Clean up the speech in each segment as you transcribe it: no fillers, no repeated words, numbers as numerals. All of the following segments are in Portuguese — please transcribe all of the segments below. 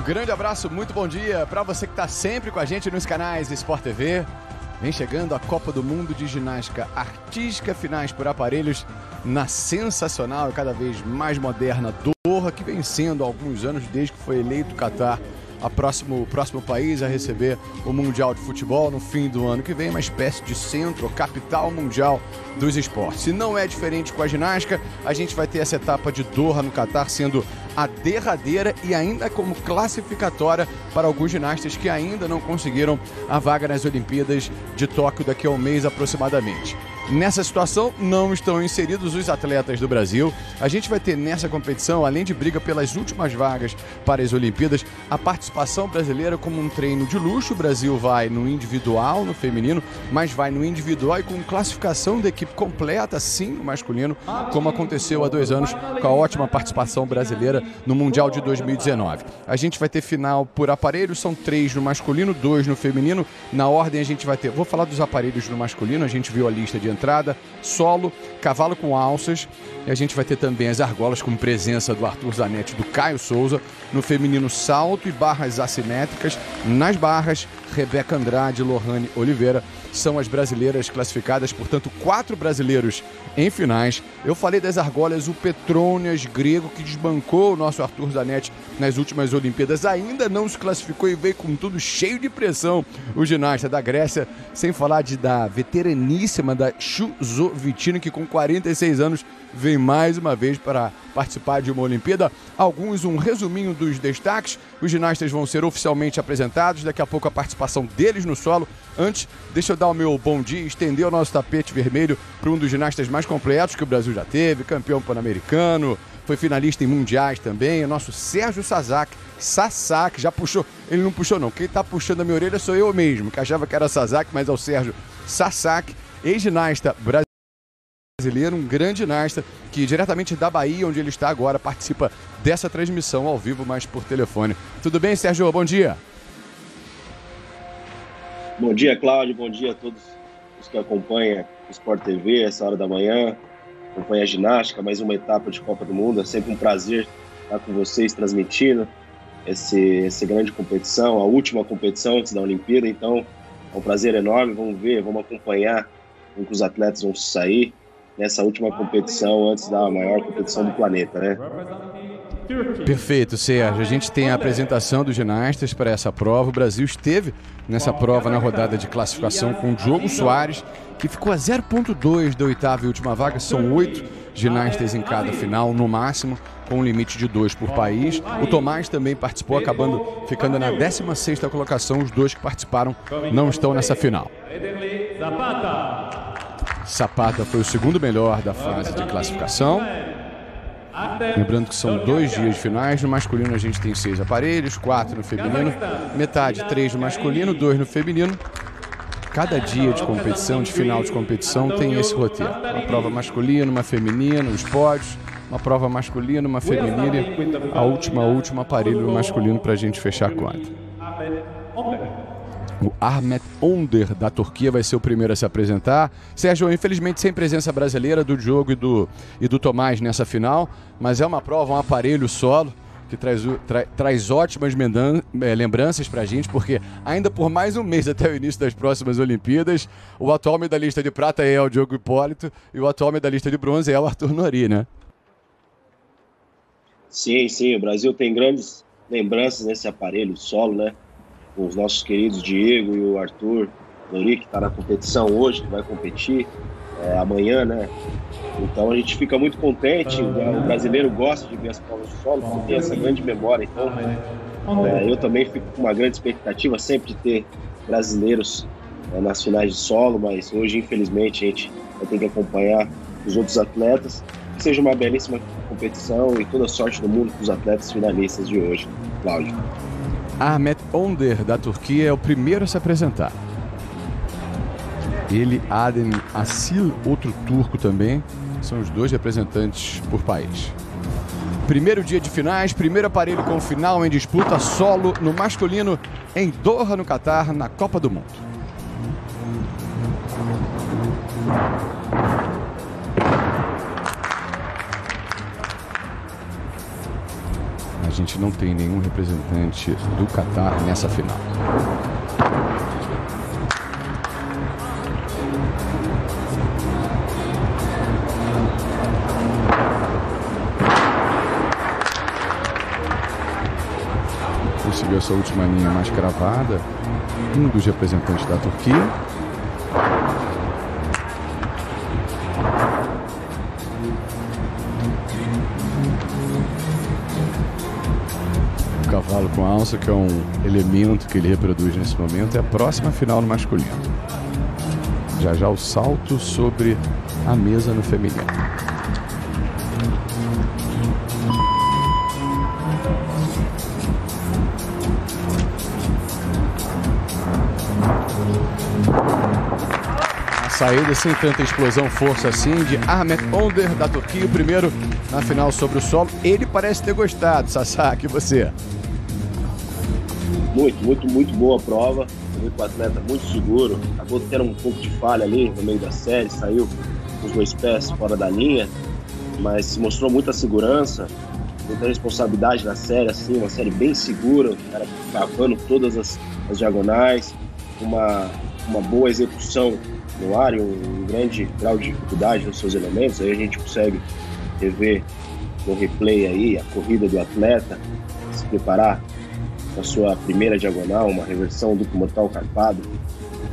grande abraço, muito bom dia para você que está sempre com a gente nos canais Sport TV. Vem chegando a Copa do Mundo de Ginástica Artística, finais por aparelhos na sensacional e cada vez mais moderna Doha, que vem sendo há alguns anos, desde que foi eleito o Catar o próximo país a receber o Mundial de Futebol no fim do ano que vem, uma espécie de centro, capital mundial dos esportes. E não é diferente com a ginástica, a gente vai ter essa etapa de Doha no Catar sendo a derradeira e ainda como classificatória para alguns ginastas que ainda não conseguiram a vaga nas Olimpíadas de Tóquio daqui a um mês aproximadamente. Nessa situação, não estão inseridos os atletas do Brasil. A gente vai ter nessa competição, além de briga pelas últimas vagas para as Olimpíadas, a participação brasileira como um treino de luxo. O Brasil vai no individual, no feminino, mas vai no individual e com classificação da equipe completa, sim, no masculino, como aconteceu há 2 anos com a ótima participação brasileira no Mundial de 2019. A gente vai ter final por aparelhos, são 3 no masculino, 2 no feminino. Na ordem a gente vai ter, vou falar dos aparelhos no masculino, a gente viu a lista de entrada, solo, cavalo com alças, e a gente vai ter também as argolas com presença do Arthur Zanetti e do Caio Souza. No feminino, salto e barras assimétricas. Nas barras, Rebeca Andrade e Lohane Oliveira são as brasileiras classificadas, portanto 4 brasileiros em finais. Eu falei das argolas, o Petrônias grego, que desbancou o nosso Arthur Zanetti nas últimas Olimpíadas, ainda não se classificou e veio com tudo cheio de pressão, o ginasta da Grécia, sem falar da veteraníssima da Chouzo-Vitina, que com 46 anos vem mais uma vez para participar de uma Olimpíada. Um resuminho dos destaques. Os ginastas vão ser oficialmente apresentados, daqui a pouco a participação deles no solo. Antes, deixa eu dar o meu bom dia e estender o nosso tapete vermelho para um dos ginastas mais completos que o Brasil já teve, campeão pan-americano, foi finalista em mundiais também, o nosso Sérgio Sasaki, já puxou, ele não puxou não, quem está puxando a minha orelha sou eu mesmo, que achava que era Sasaki, mas é o Sérgio Sasaki, ex-ginasta brasileiro, um grande ginasta, que diretamente da Bahia, onde ele está agora, participa dessa transmissão ao vivo, mas por telefone. Tudo bem, Sérgio? Bom dia. Bom dia, Cláudio. Bom dia a todos os que acompanham o Sport TV, essa hora da manhã, acompanha a ginástica, mais uma etapa de Copa do Mundo. É sempre um prazer estar com vocês transmitindo essa grande competição, a última competição antes da Olimpíada. Então, é um prazer enorme. Vamos ver, vamos acompanhar como que os atletas vão sair nessa última competição antes da maior competição do planeta, né? Perfeito, Sérgio. A gente tem a apresentação dos ginastas para essa prova. O Brasil esteve nessa prova na rodada de classificação com o Diogo Soares, que ficou a 0,2 da oitava e última vaga. São 8 ginastas em cada final, no máximo, com um limite de 2 por país. O Tomás também participou, ficando na 16ª colocação. Os 2 que participaram não estão nessa final. Zapata foi o segundo melhor da fase de classificação. Lembrando que são 2 dias de finais. No masculino a gente tem 6 aparelhos, 4 no feminino, metade 3 no masculino, 2 no feminino. Cada dia de competição, de final de competição, tem esse roteiro. Uma prova masculina, uma feminina, os pódios, uma prova masculina, uma feminina, a última aparelho masculino para a gente fechar a conta. O Ahmet Önder, da Turquia, vai ser o primeiro a se apresentar. Sérgio, infelizmente sem presença brasileira do Diogo e do Tomás nessa final, mas é uma prova, um aparelho solo, que traz ótimas lembranças pra gente, porque ainda por mais um mês até o início das próximas Olimpíadas, o atual medalhista de prata é o Diogo Hipólito e o atual medalhista de bronze é o Arthur Nori, né? Sim, o Brasil tem grandes lembranças nesse aparelho solo, né? Com os nossos queridos Diego e o Arthur Nori, que está na competição hoje, que vai competir amanhã, né? Então a gente fica muito contente, o brasileiro gosta de ver as provas de solo, porque tem essa grande memória. Então eu também fico com uma grande expectativa sempre de ter brasileiros nas finais de solo, mas hoje infelizmente a gente vai ter que acompanhar os outros atletas. Que seja uma belíssima competição e toda a sorte do mundo para os atletas finalistas de hoje. Cláudio. Ahmet Önder, da Turquia, é o primeiro a se apresentar. Ele, Adem Asil, outro turco também, são os 2 representantes por país. Primeiro dia de finais, primeiro aparelho com final em disputa solo no masculino em Doha, no Catar, na Copa do Mundo. gente não tem nenhum representante do Catar nessa final. Conseguiu essa última linha mais cravada, um dos representantes da Turquia. O cavalo com alça, que é um elemento que ele reproduz nesse momento, é a próxima final no masculino. Já já o salto sobre a mesa no feminino. Saída sem tanta explosão, força assim, de Ahmet Önder, da Turquia, o primeiro na final sobre o solo. Ele parece ter gostado, Sasaki, e você? Muito boa a prova. O atleta muito seguro. Acabou tendo um pouco de falha ali no meio da série, saiu com os 2 pés fora da linha, mas mostrou muita segurança, muita responsabilidade na série, assim, uma série bem segura, o cara cavando todas as diagonais, uma boa execução no ar e um grande grau de dificuldade nos seus elementos. Aí a gente consegue rever no replay aí a corrida do atleta, se preparar para a sua primeira diagonal, uma reversão duplo mortal carpado,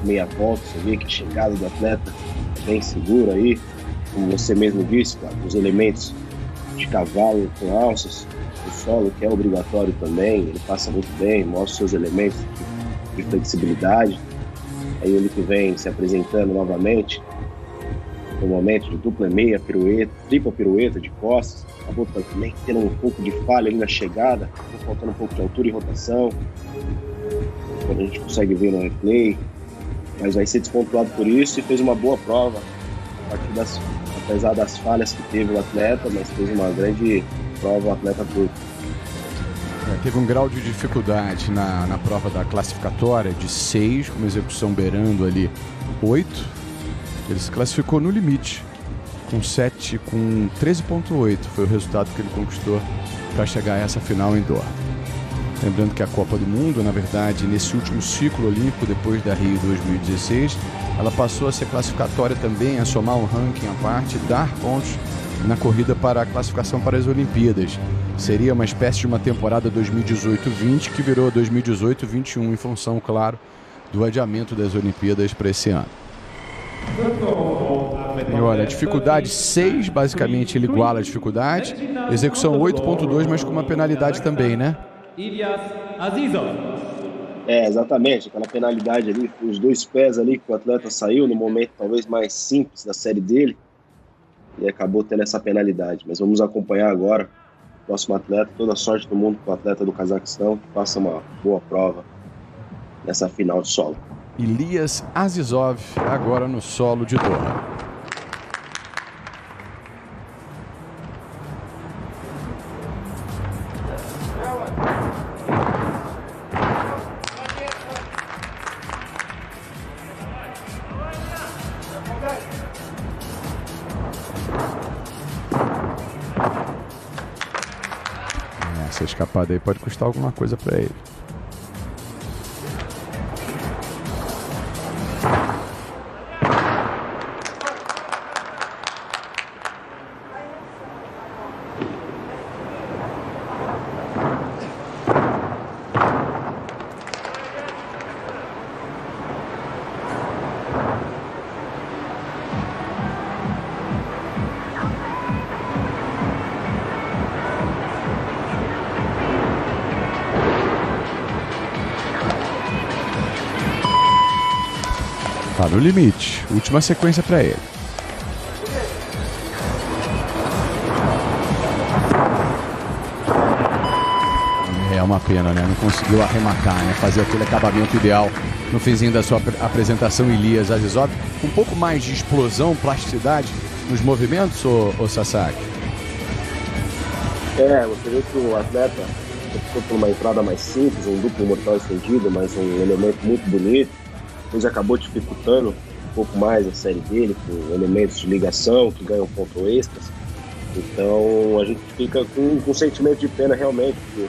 meia volta. Você vê que a chegada do atleta é bem segura aí, como você mesmo disse, claro, os elementos de cavalo com alças, o solo, que é obrigatório também, ele passa muito bem, mostra seus elementos de flexibilidade. Aí ele que vem se apresentando novamente no momento de dupla meia, pirueta, tripla pirueta de costas. Acabou também tendo um pouco de falha ali na chegada, faltando um pouco de altura e rotação, quando a gente consegue ver no replay, mas vai ser despontuado por isso e fez uma boa prova, apesar das falhas que teve o atleta, mas fez uma grande prova o atleta turco. Teve um grau de dificuldade na prova da classificatória de 6, com uma execução beirando ali 8. Ele se classificou no limite, com 13.8. Foi o resultado que ele conquistou para chegar a essa final em Doha. Lembrando que a Copa do Mundo, na verdade, nesse último ciclo olímpico, depois da Rio 2016, ela passou a ser classificatória também, a somar um ranking à parte, dar pontos na corrida para a classificação para as Olimpíadas. Seria uma espécie de uma temporada 2018-20 que virou 2018-21 em função, claro, do adiamento das Olimpíadas para esse ano. E olha, dificuldade 6, basicamente ele iguala a dificuldade. Execução 8.2, mas com uma penalidade também, né? Exatamente, aquela penalidade ali, os 2 pés ali que o atleta saiu no momento talvez mais simples da série dele e acabou tendo essa penalidade. Mas vamos acompanhar agora o próximo atleta, toda a sorte do mundo para o atleta do Cazaquistão, que faça uma boa prova nessa final de solo. Ilias Azizov, agora no solo de Doha. Essa escapada aí pode custar alguma coisa para ele. Tá no limite. Última sequência para ele. É uma pena, né? Não conseguiu arrematar, né? Fazer aquele acabamento ideal no finzinho da sua apresentação. Ilias Azizov. Um pouco mais de explosão, plasticidade nos movimentos, ô Sasaki? Você vê que o atleta optou por uma entrada mais simples, um duplo mortal estendido, mas um elemento muito bonito. Depois acabou dificultando um pouco mais a série dele, com elementos de ligação que ganham ponto extras. Então a gente fica com um sentimento de pena realmente, porque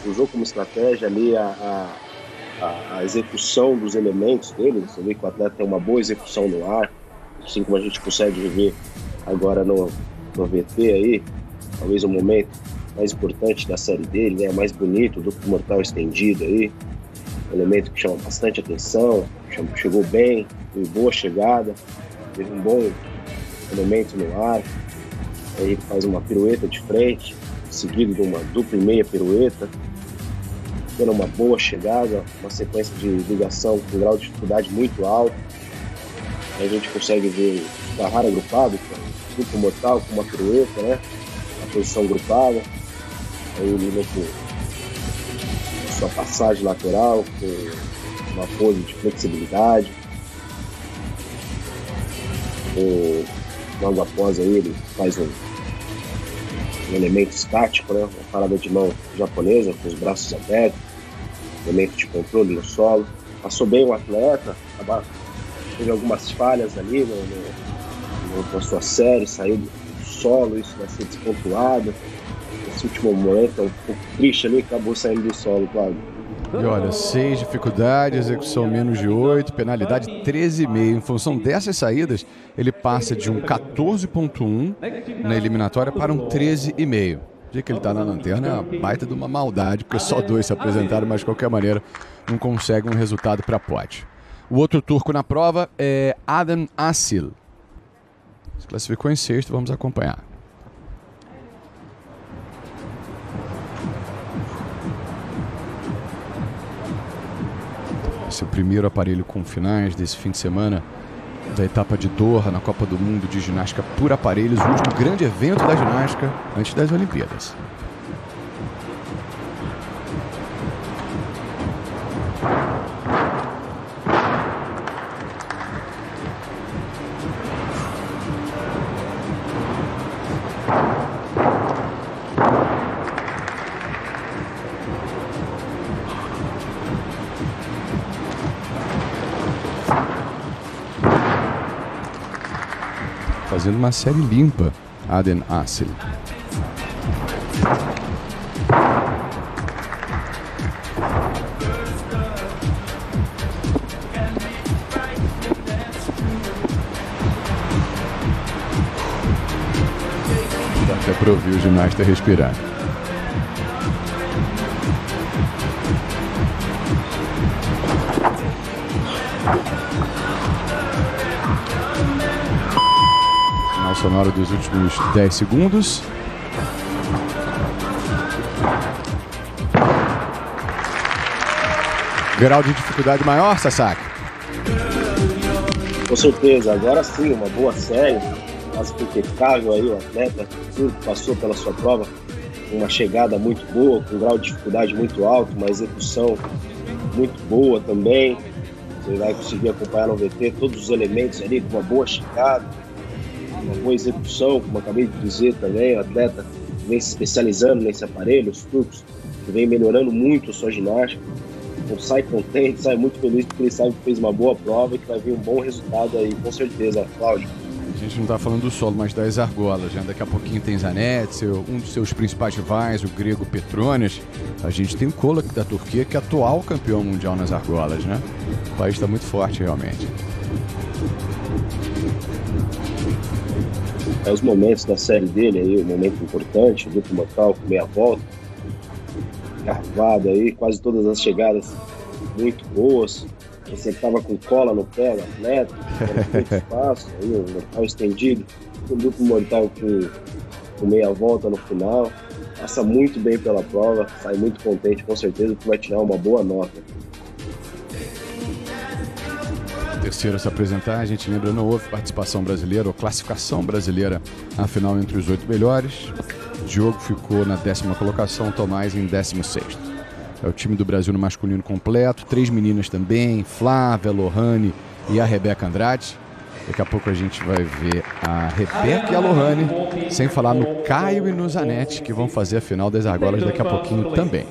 usou como estratégia ali a execução dos elementos dele. Você vê que o atleta tem uma boa execução no ar, assim como a gente consegue ver agora no VT aí, talvez o momento mais importante da série dele, né? Mais bonito, o duplo mortal estendido aí, um elemento que chama bastante atenção, chegou bem, teve boa chegada, teve um bom elemento no ar, aí ele faz uma pirueta de frente, seguido de uma dupla e meia pirueta, tendo uma boa chegada, uma sequência de ligação com um grau de dificuldade muito alto. Aí a gente consegue ver o Carrara grupado, com duplo mortal, com uma pirueta, né? A posição grupada. Aí ele vem com sua passagem lateral, com uma pose de flexibilidade. Logo após aí ele faz um elemento estático, né? Uma parada de mão japonesa, com os braços abertos, elemento de controle no solo. Passou bem o atleta, teve algumas falhas ali na sua série, saiu do solo, isso vai ser despontuado. Esse último momento é um pouco triste ali, acabou saindo do solo, claro. E olha, 6 dificuldades, execução menos de 8, penalidade 13,5. Em função dessas saídas, ele passa de um 14,1 na eliminatória para um 13,5. O dia que ele está na lanterna é uma baita de uma maldade, porque só 2 se apresentaram, mas de qualquer maneira não consegue um resultado para pote. O outro turco na prova é Adem Asil. Se classificou em sexto, vamos acompanhar. Esse é o primeiro aparelho com finais desse fim de semana da etapa de Doha na Copa do Mundo de Ginástica por Aparelhos, o último grande evento da ginástica antes das Olimpíadas. Fazendo uma série limpa, Adem Asil. Dá até para ouvir o ginasta respirar. Sonora dos últimos 10 segundos. Grau de dificuldade maior, Sasaki? Com certeza, agora sim, uma boa série, quase impecável aí o atleta, tudo passou pela sua prova, uma chegada muito boa, com um grau de dificuldade muito alto, uma execução muito boa também. Você vai conseguir acompanhar no VT todos os elementos ali, com uma boa chegada, uma boa execução, como acabei de dizer também. O atleta vem se especializando nesse aparelho, os turcos, que vem melhorando muito a sua ginástica. Então sai contente, sai muito feliz, porque ele sabe que fez uma boa prova e que vai vir um bom resultado aí, com certeza, Cláudio. A gente não está falando do solo, mas das argolas, né? Daqui a pouquinho tem Zanetti, um dos seus principais rivais, o grego Petronas. A gente tem o Kolak da Turquia, que é atual campeão mundial nas argolas, né? O país está muito forte, realmente. Os momentos da série dele aí, um momento importante, o duplo mortal com meia volta, carvado aí, quase todas as chegadas muito boas. Você estava com cola no pé, o atleta, muito espaço, aí um mortal estendido, um duplo mortal com meia volta no final. Passa muito bem pela prova, sai muito contente, com certeza que vai tirar uma boa nota. Terceiro a se apresentar, a gente lembra, não houve participação brasileira ou classificação brasileira na final entre os 8 melhores. Diogo ficou na 10ª colocação, Tomás em 16º. É o time do Brasil no masculino completo, 3 meninas também, Flávia, Lohane e a Rebeca Andrade. Daqui a pouco a gente vai ver a Rebeca e a Lohane, sem falar no Caio e no Zanetti, que vão fazer a final das argolas daqui a pouquinho também.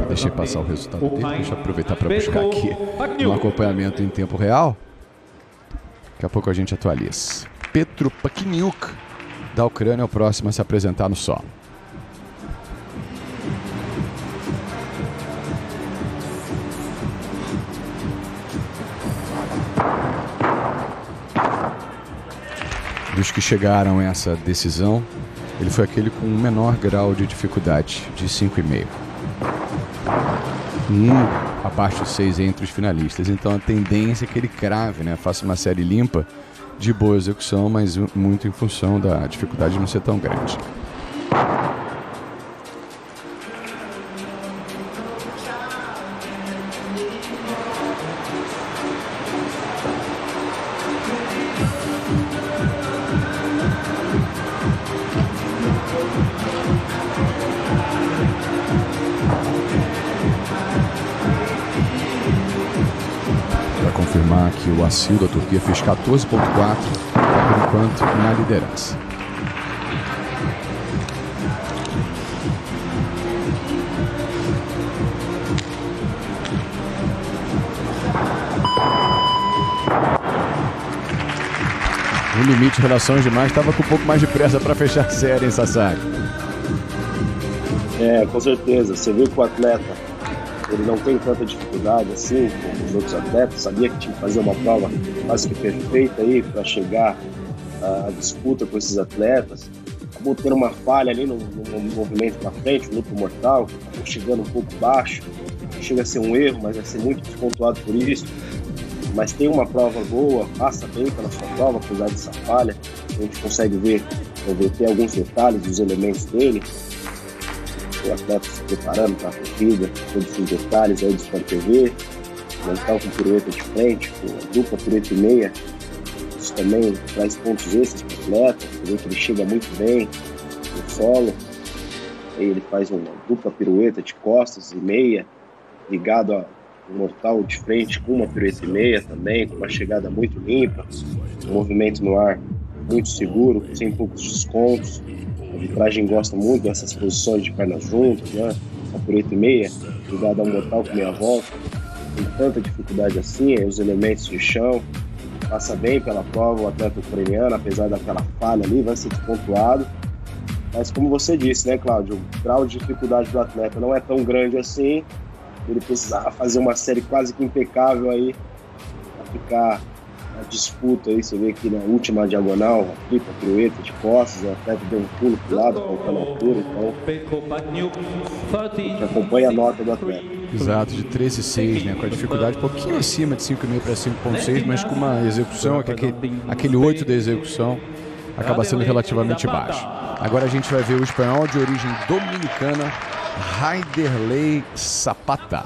Deixei passar o resultado dele, deixa eu aproveitar para buscar aqui no acompanhamento em tempo real. Daqui a pouco a gente atualiza. Petro Pakiniuk, da Ucrânia, é o próximo a se apresentar no solo. Dos que chegaram a essa decisão, ele foi aquele com o menor grau de dificuldade, de 5,5. Abaixo de 6 entre os finalistas. Então a tendência é que ele crave, né? Faça uma série limpa de boa execução, mas muito em função da dificuldade de não ser tão grande. Confirmar que o Asil da Turquia fez 14,4, por enquanto na liderança. No limite, relações demais, estava com um pouco mais de pressa para fechar a série, hein, Sasaki? Com certeza. Você viu que o atleta ele não tem tanta dificuldade assim como os outros atletas, sabia que tinha que fazer uma prova quase que perfeita aí para chegar à disputa com esses atletas. Acabou tendo uma falha ali no movimento para frente, no loop mortal, acabou chegando um pouco baixo, chega a ser um erro, mas vai ser muito despontuado por isso. Mas tem uma prova boa, passa bem pela sua prova, apesar dessa falha, a gente consegue ver alguns detalhes dos elementos dele. O atleta se preparando para a corrida, todos os detalhes aí do Sport TV, montar com pirueta de frente, com dupla pirueta e meia, isso também traz pontos extras para o atleta, você vê que ele chega muito bem no solo, aí ele faz uma dupla pirueta de costas e meia, ligado a um mortal de frente com uma pirueta e meia também, com uma chegada muito limpa, um movimento no ar muito seguro, sem poucos descontos. A arbitragem gosta muito dessas posições de pernas juntas, né? A pirueta e meia, ligada a um mortal com meia volta, tem tanta dificuldade assim, os elementos de chão, passa bem pela prova o atleta ucraniano, apesar daquela falha ali, vai ser despontuado. Mas como você disse, né, Cláudio, o grau de dificuldade do atleta não é tão grande assim, ele precisava fazer uma série quase que impecável aí, para ficar na disputa aí, você vê que na última diagonal, a tripla pirueta de costas, o atleta deu um pulo pro lado, faltando altura, então a gente acompanha a nota do atleta. Exato, de 13,6, né, com a dificuldade um pouquinho acima de 5,5 para 5,6, mas com uma execução, aquele 8 da execução acaba sendo relativamente baixo. Agora a gente vai ver o espanhol de origem dominicana, Raiderley Zapata,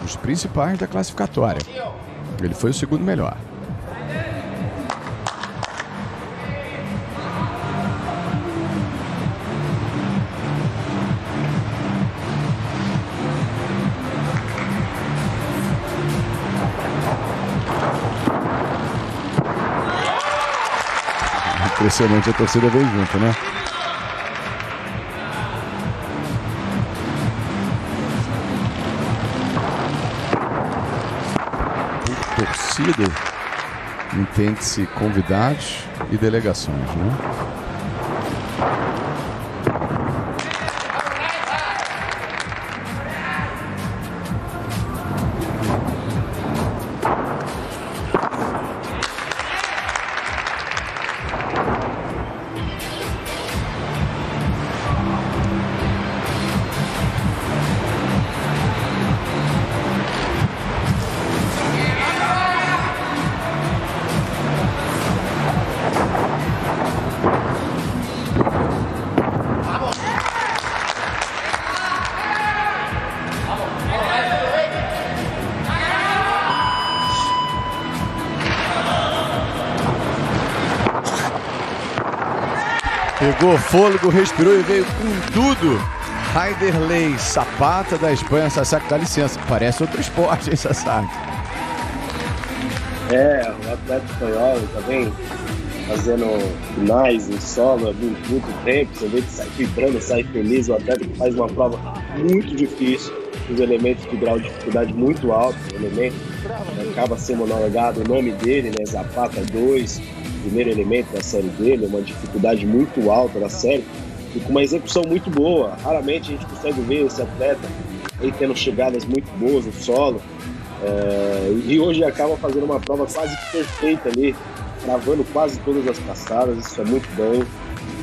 os principais da classificatória. Ele foi o segundo melhor. Impressionante, a torcida veio junto, né? Torcida entende-se convidados e delegações, né? Pegou fôlego, respirou e veio com tudo. Raiderley Zapata da Espanha. Sasaki, dá licença. Parece outro esporte, hein, Sasaki? O atleta espanhol também fazendo finais em solo há muito tempo. Você vê que sai vibrando, sai feliz. O atleta que faz uma prova muito difícil. os elementos de grau de dificuldade muito alto, o elemento acaba sendo homologado o nome dele, né, Zapata 2, primeiro elemento da série dele, uma dificuldade muito alta da série, e com uma execução muito boa. Raramente a gente consegue ver esse atleta aí tendo chegadas muito boas no solo, e hoje acaba fazendo uma prova quase perfeita ali, travando quase todas as passadas. Isso é muito bom,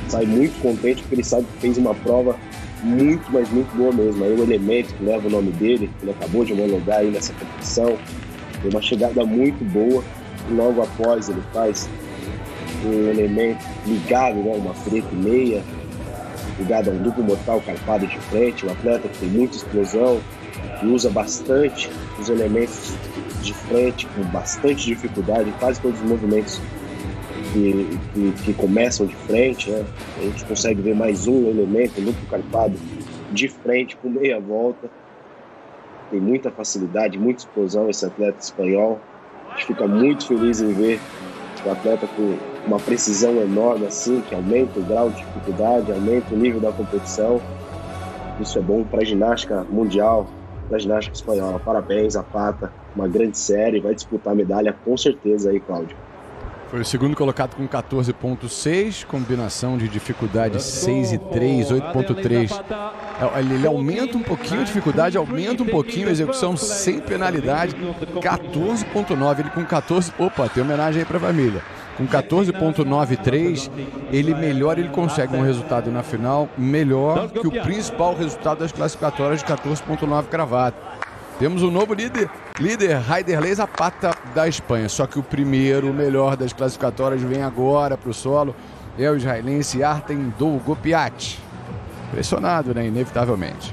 sai muito contente porque ele sabe que fez uma prova muito, mas muito boa mesmo. Aí o elemento que leva o nome dele, que ele acabou de homologar aí nessa competição, tem uma chegada muito boa, e logo após ele faz um elemento ligado, né, uma frente meia, ligado a um duplo mortal carpado de frente, um atleta que tem muita explosão, que usa bastante os elementos de frente, com bastante dificuldade, quase todos os movimentos que começam de frente, né? A gente consegue ver mais um elemento, duplo carpado de frente, com meia volta. Tem muita facilidade, muita explosão esse atleta espanhol. A gente fica muito feliz em ver o atleta com uma precisão enorme assim, que aumenta o grau de dificuldade, aumenta o nível da competição. Isso é bom para a ginástica mundial, para a ginástica espanhola. Parabéns, Zapata, uma grande série, vai disputar a medalha com certeza aí, Cláudio. Foi o segundo colocado com 14.6, combinação de dificuldade 6 e 3, 8.3. Ele aumenta um pouquinho a dificuldade, aumenta um pouquinho a execução sem penalidade. 14.9, ele com 14... Opa, tem homenagem aí para a família. Com 14.93, ele melhora, ele consegue um resultado na final melhor que o principal resultado das classificatórias de 14.9 cravado. Temos um novo líder Raiderlei Zapata da Espanha. Só que o primeiro, o melhor das classificatórias, vem agora para o solo. É o israelense Artem Dougopiat. Pressionado, né? Inevitavelmente.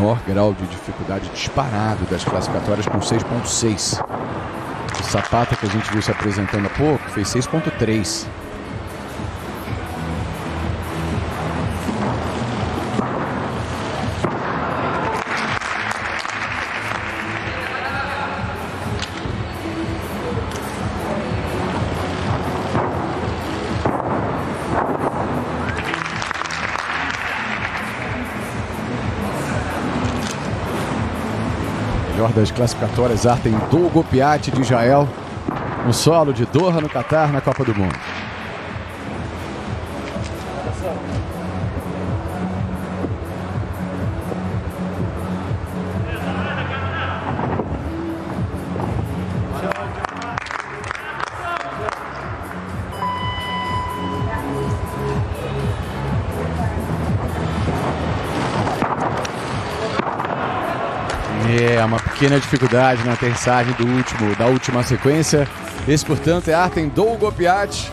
Maior grau de dificuldade disparado das classificatórias com 6.6. O Zapata, que a gente viu se apresentando há pouco, fez 6.3. Melhor das classificatórias, Artem Dougopiat de Israel, no solo de Doha, no Catar, na Copa do Mundo. Uma pequena dificuldade na aterrissagem da última sequência. Esse, portanto, é Artem Dougopiat.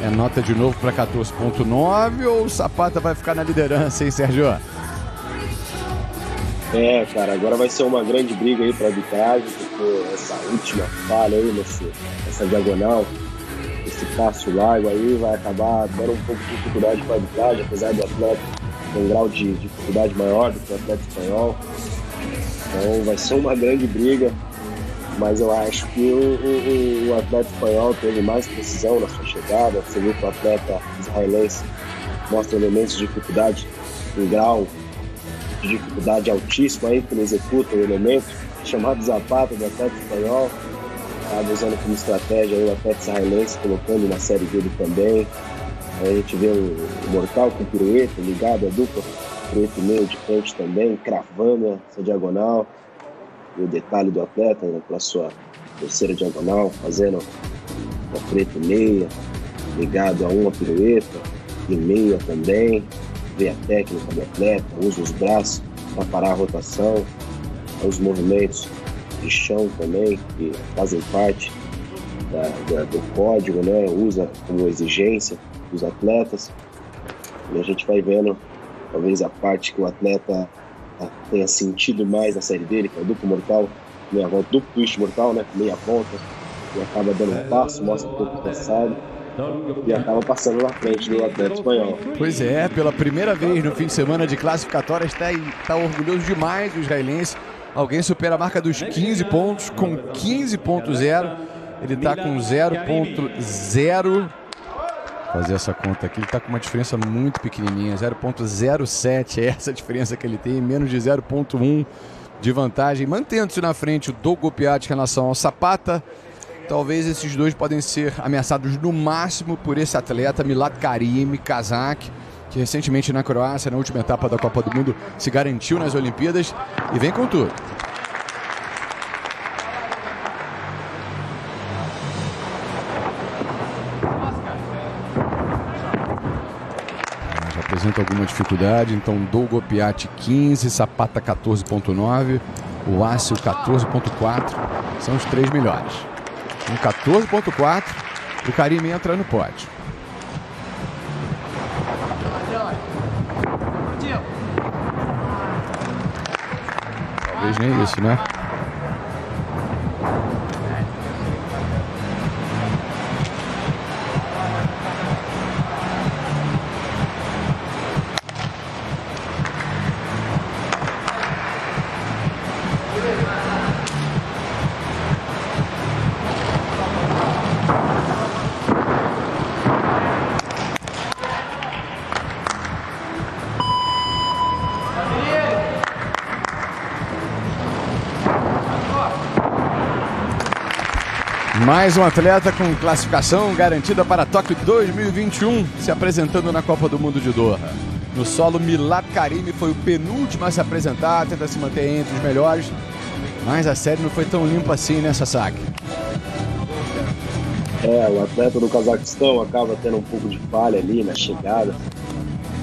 É nota de novo para 14.9 ou o Zapata vai ficar na liderança, hein, Sérgio? Cara, agora vai ser uma grande briga aí para arbitragem, porque essa última falha aí, essa diagonal, esse passo largo aí vai acabar dando um pouco de dificuldade para a arbitragem, apesar do atleta ter um grau de dificuldade maior do que o atleta espanhol. Então vai ser uma grande briga, mas eu acho que o atleta espanhol teve mais precisão na sua chegada. Você viu que o atleta israelense mostra elementos de dificuldade, um grau de dificuldade altíssimo aí, que ele executa o elemento chamado Zapata do atleta espanhol. Estava usando como estratégia aí o atleta israelense, colocando na série dele também. Aí a gente vê o mortal com pirueta ligado a dupla preto meio de frente também, cravando essa diagonal. E o detalhe do atleta, né, para a sua terceira diagonal, fazendo uma preto meia, ligado a uma pirueta, e meia também. Vê a técnica do atleta, usa os braços para parar a rotação, os movimentos de chão também, que fazem parte do código, né, usa como exigência dos atletas. E a gente vai vendo talvez a parte que o atleta tenha sentido mais na série dele, que é o duplo mortal, meia volta, duplo twist mortal, né? Meia volta, e acaba dando um passo, mostra um pouco cansado. e acaba passando na frente do atleta espanhol. Pois é, pela primeira vez no fim de semana de classificatórias, está orgulhoso demais o israelense. Alguém supera a marca dos 15 pontos com 15.0. Ele está com 0.0. Fazer essa conta aqui, ele está com uma diferença muito pequenininha, 0.07 é essa diferença que ele tem, menos de 0.1 de vantagem, mantendo-se na frente o Dogo Piatti em relação ao Zapata. Talvez esses dois podem ser ameaçados no máximo por esse atleta Milad Karimi, cazaque, que recentemente na Croácia, na última etapa da Copa do Mundo, se garantiu nas Olimpíadas e vem com tudo. Apresenta alguma dificuldade, então Dogo Piatti 15, Zapata 14.9, o Ácio 14.4, são os três melhores. Com 14.4, o Karimi entra no pódio. Talvez nem isso, né? Mais um atleta com classificação garantida para Tóquio 2021, se apresentando na Copa do Mundo de Doha. No solo, Milad Karimi foi o penúltimo a se apresentar, tenta se manter entre os melhores, mas a série não foi tão limpa assim, né, Sasaki? O atleta do Cazaquistão acaba tendo um pouco de falha ali na chegada,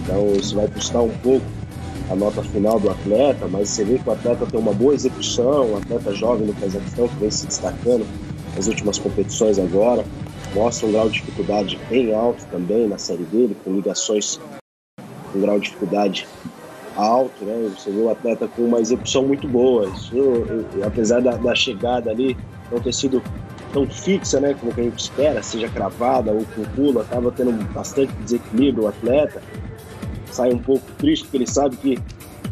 então isso vai custar um pouco a nota final do atleta, mas você vê que o atleta tem uma boa execução, um atleta jovem do Cazaquistão que vem se destacando nas últimas competições agora, mostra um grau de dificuldade bem alto também na série dele, com ligações com grau de dificuldade alto, né? Você vê o atleta com uma execução muito boa. Isso, apesar da chegada ali não ter sido tão fixa, né, como que a gente espera, seja cravada ou com pulo, acaba tendo bastante desequilíbrio o atleta. Sai um pouco triste porque ele sabe que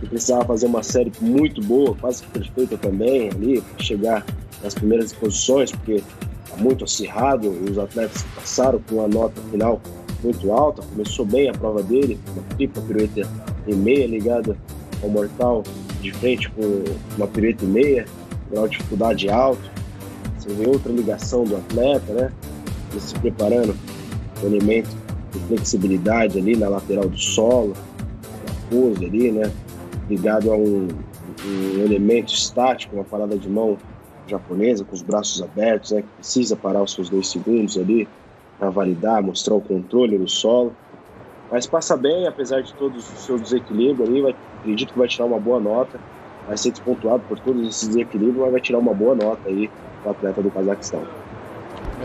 precisava fazer uma série muito boa, quase que perfeita também ali, para chegar nas primeiras posições, porque está muito acirrado, os atletas passaram com uma nota final muito alta. Começou bem a prova dele, uma tripla pirueta e meia ligada ao mortal de frente com uma pirueta e meia, grau de dificuldade alto. Você vê outra ligação do atleta, né? Ele se preparando com elemento de flexibilidade ali na lateral do solo, na pose ali, né? Ligado a um elemento estático, uma parada de mão japonesa com os braços abertos, né, que precisa parar os seus 2 segundos ali para validar, mostrar o controle no solo, mas passa bem, apesar de todos os seus desequilíbrios ali, acredito que vai tirar uma boa nota, vai ser despontuado por todos esses desequilíbrios, mas vai tirar uma boa nota aí o atleta do Cazaquistão.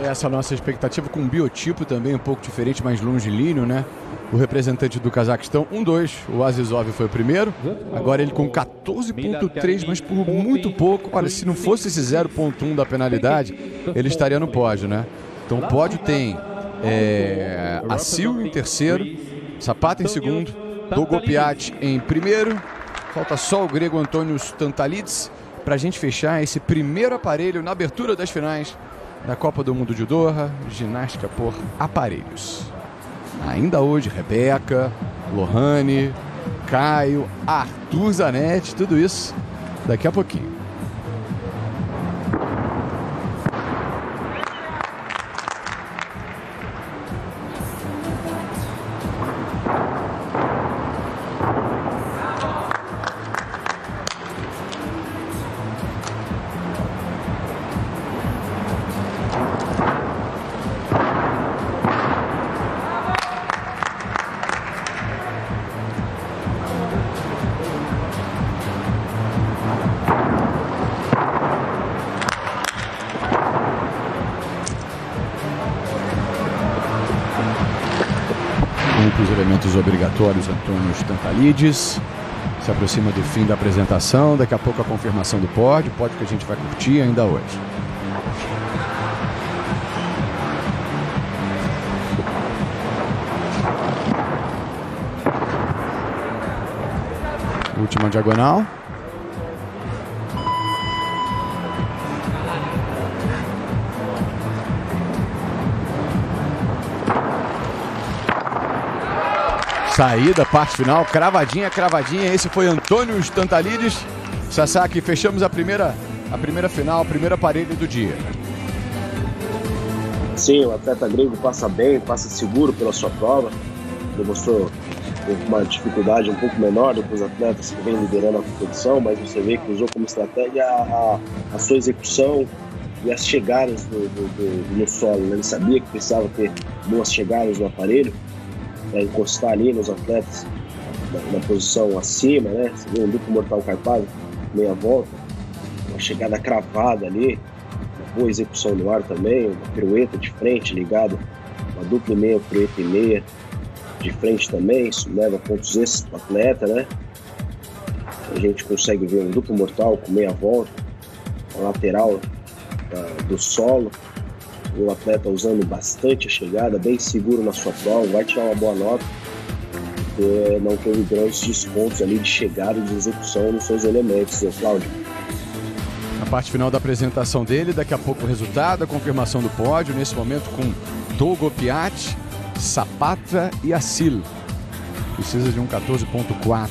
Essa é a nossa expectativa, com um biotipo também um pouco diferente, mais longilíneo, né? O representante do Cazaquistão, 1-2, o Azizov foi o primeiro, agora ele com 14.3, mas por muito pouco. Olha, se não fosse esse 0.1 da penalidade, ele estaria no pódio, né? Então o pódio tem Ácio em terceiro, Zapata em segundo, Dogo Piatti em primeiro, falta só o grego Antônio Stantalidis para a gente fechar esse primeiro aparelho na abertura das finais da Copa do Mundo de Doha, ginástica por aparelhos. Ainda hoje, Rebeca, Lohane, Caio, Arthur Zanetti, tudo isso daqui a pouquinho. Os elementos obrigatórios, Antônio Stantalidis se aproxima do fim da apresentação, daqui a pouco a confirmação do pódio que a gente vai curtir ainda hoje. Última diagonal. Saída, parte final, cravadinha, cravadinha. Esse foi Antônio Stantalides. Sasaki, fechamos a primeira final, a primeira parelha do dia. Sim, o atleta grego passa bem, passa seguro pela sua prova. Demonstrou uma dificuldade um pouco menor do que os atletas que vêm liderando a competição, mas você vê que usou como estratégia a sua execução e as chegadas no solo. Né? Ele sabia que precisava ter boas chegadas no aparelho para encostar ali nos atletas na posição acima, né? Você vê um duplo mortal carpado, meia volta, uma chegada cravada ali, uma boa execução no ar também, uma pirueta de frente ligada, uma dupla e meia, pirueta e meia de frente também, isso leva pontos extras para o atleta, né? A gente consegue ver um duplo mortal com meia volta, a lateral do solo, o atleta usando bastante a chegada, bem seguro na sua prova, vai tirar uma boa nota, porque não teve grandes descontos ali de chegada e de execução nos seus elementos, né, Cláudio? A parte final da apresentação dele, daqui a pouco o resultado, a confirmação do pódio, nesse momento com Dogo Piatti, Zapata e Assil. Precisa de um 14.4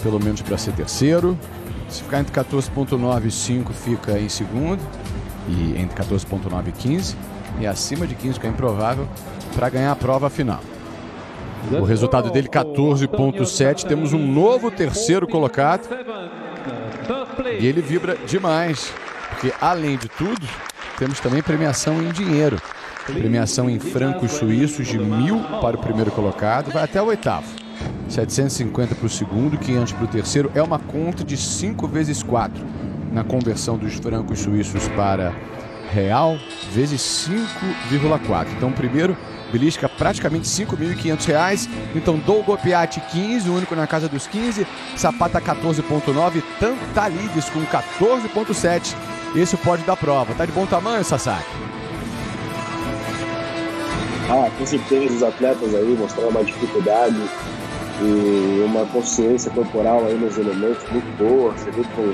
pelo menos para ser terceiro. Se ficar entre 14.9 e 5 fica em segundo, e entre 14.9 e 15, e acima de 15 que é improvável para ganhar a prova final. O resultado dele 14.7, temos um novo terceiro colocado e ele vibra demais, porque além de tudo temos também premiação em dinheiro, premiação em francos suíços de 1.000 para o primeiro colocado, vai até o oitavo, 750 para o segundo, 500 para o terceiro. É uma conta de 5 vezes 4 na conversão dos francos suíços para real, vezes 5,4. Então, primeiro, belisca praticamente R$5.500. Então, Dogo Piatti 15, o único na casa dos 15. Zapata 14.9. Stantalides com 14.7. Esse é o pódio da prova. Tá de bom tamanho, Sasaki? Com certeza, os atletas aí mostraram uma dificuldade e uma consciência corporal aí nos elementos muito boa. Você vê com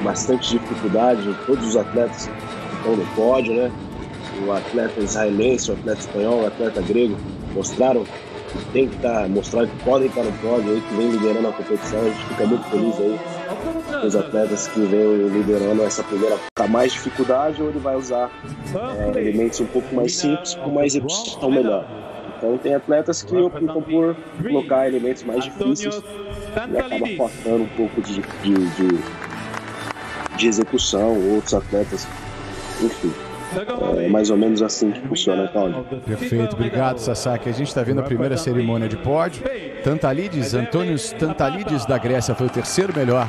bastante dificuldade todos os atletas estão no pódio, né? O atleta israelense, o atleta espanhol, o atleta grego mostraram que tem que estar, mostraram que podem estar no pódio aí, que vem liderando a competição. A gente fica muito feliz aí com os atletas que vêm liderando essa primeira. Com mais dificuldade, ou ele vai usar elementos um pouco mais simples, com mais execução melhor. Então tem atletas que optam por colocar elementos mais difíceis e acaba faltando um pouco de execução. Outros atletas, enfim, é mais ou menos assim que funciona, Cláudio. Perfeito, obrigado, Sasaki. A gente está vendo a primeira cerimônia de pódio. Stantalides, Antônio Stantalides da Grécia foi o terceiro melhor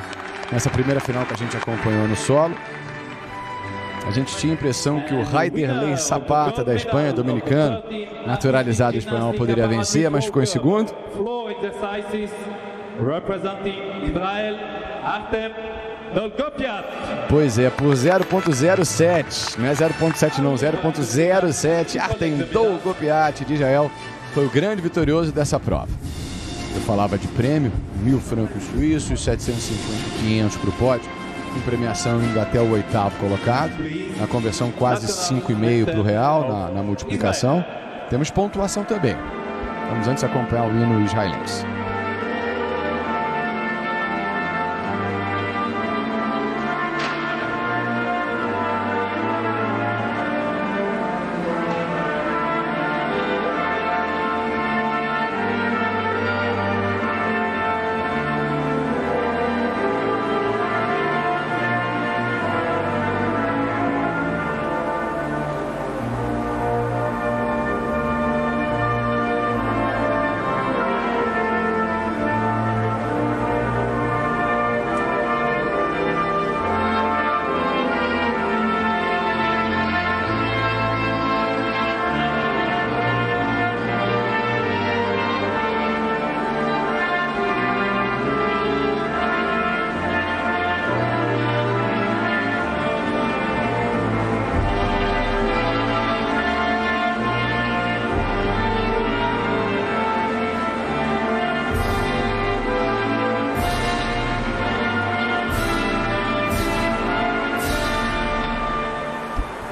nessa primeira final que a gente acompanhou no solo. A gente tinha a impressão que o Raiderley Zapata da Espanha, dominicano, naturalizado espanhol, poderia vencer, mas ficou em segundo. Pois é, por 0.07, não é 0.7 não, 0.07, Artem Dogo Piatti de Israel foi o grande vitorioso dessa prova. Eu falava de prêmio, 1.000 francos suíços, 750, 500 para o pódio, com premiação indo até o oitavo colocado, na conversão quase 5,5 para o real, na multiplicação. Temos pontuação também. Vamos antes acompanhar o hino israelense.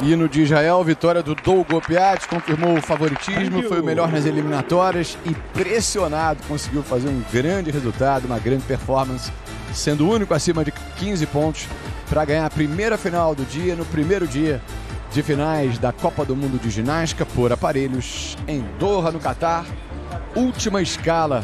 E no de Israel, vitória do Dogo Piat, confirmou o favoritismo, foi o melhor nas eliminatórias e pressionado, conseguiu fazer um grande resultado, uma grande performance, sendo o único acima de 15 pontos para ganhar a primeira final do dia, no primeiro dia de finais da Copa do Mundo de Ginástica por aparelhos em Doha, no Catar. Última escala